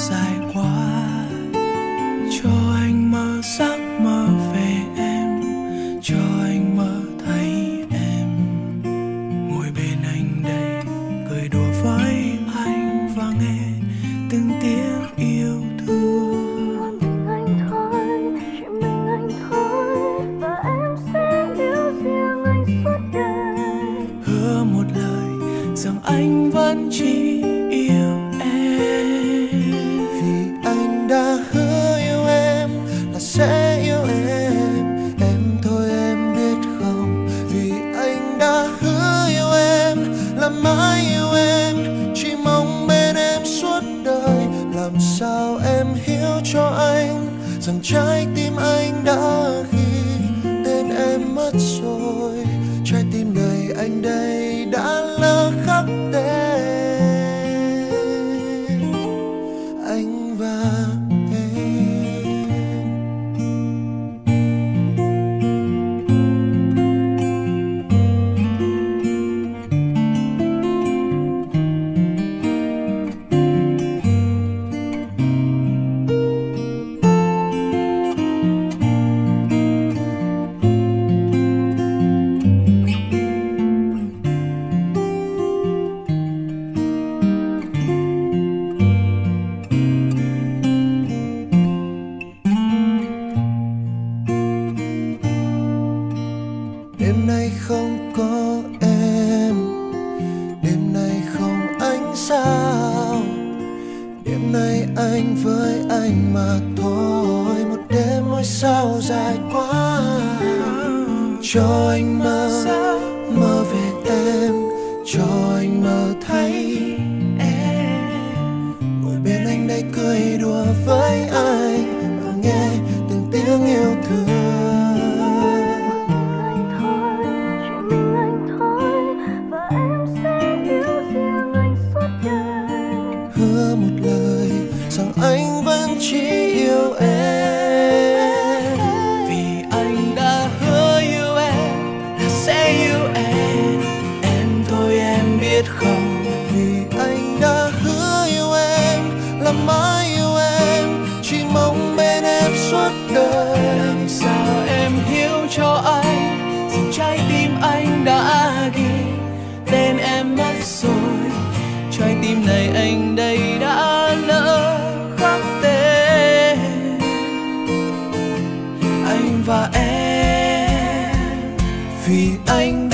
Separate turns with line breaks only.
dài quá, cho anh mơ giấc mơ về em, cho anh mơ thấy em ngồi bên anh đây cười đùa với anh và nghe từng tiếng yêu thương.
Mình anh thôi, chỉ mình anh thôi, và em sẽ yêu riêng anh suốt đời.
Hứa một lời rằng anh vẫn chỉ yêu em,
vì anh đã hứa yêu em là sẽ yêu em thôi em biết không? Vì anh đã hứa yêu em là mãi yêu em, chỉ mong bên em suốt đời. Làm sao em hiểu cho anh rằng trái tim anh đã ghi tên em mất rồi, trái tim đời anh đây đã lỡ khắc tên anh và em. Đêm nay không có em, đêm nay không ánh sao, đêm nay anh với anh mà thôi. Một đêm ngôi sao dài quá, cho anh mơ mơ về em, cho anh mơ thấy em ngồi bên anh đây cười đùa với anh và nghe từng tiếng yêu thương. Hứa một lời rằng anh vẫn chỉ yêu em,
vì anh đã hứa yêu em là sẽ yêu em thôi em biết không?
vì anh đã hứa yêu em là mãi yêu em, chỉ mong bên em suốt đời.
Làm sao em hiểu cho anh rằng trái tim anh đã ghi tên em mất rồi, trái tim này anh đây đã lỡ khắc tên anh và em,
Vì anh